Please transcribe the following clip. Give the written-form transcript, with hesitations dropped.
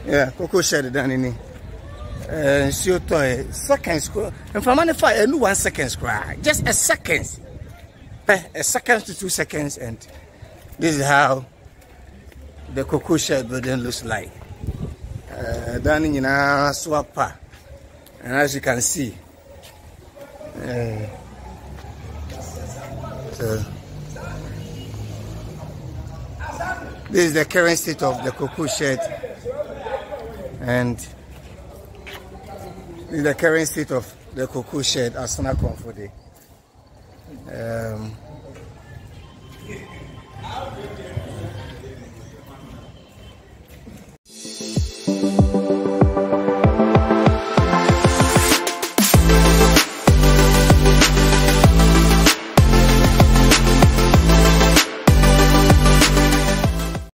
Yeah, cocoa shed done in so toy seconds. And for money fire, 1 second cry. Just a second. A second to 2 seconds, and this is how the cocoa shed building looks like. Done in a swapper. And as you can see, so this is the current state of the cocoa shed, and this is the current state of the cocoa shed as soon as I come for the